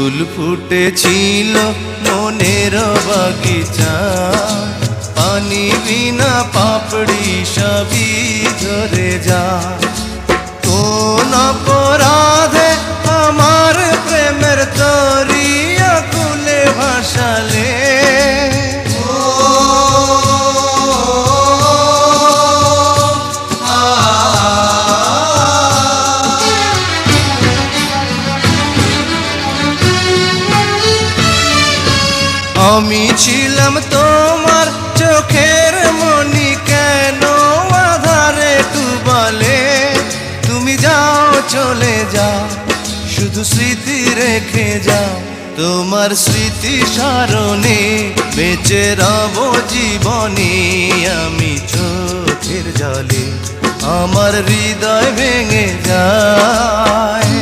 ফুল ফুটেছিল মনের বাগিচা, পানি বিনা পাপড়ি সবই ঝরে যা। কোন অপরাধে আমার প্রেমের তরি আকুলে ভাসালে, আমি ছিলাম তোমার চোখের মনি, কেন আধারে ডুবালে? তুমি যাও চলে যাও, শুধু স্মৃতি রেখে যাও। তোমার স্মৃতি স্মরণে বেঁচে রব জীবনে। আমি চোখের জলে আমার হৃদয় ভেঙে যায়।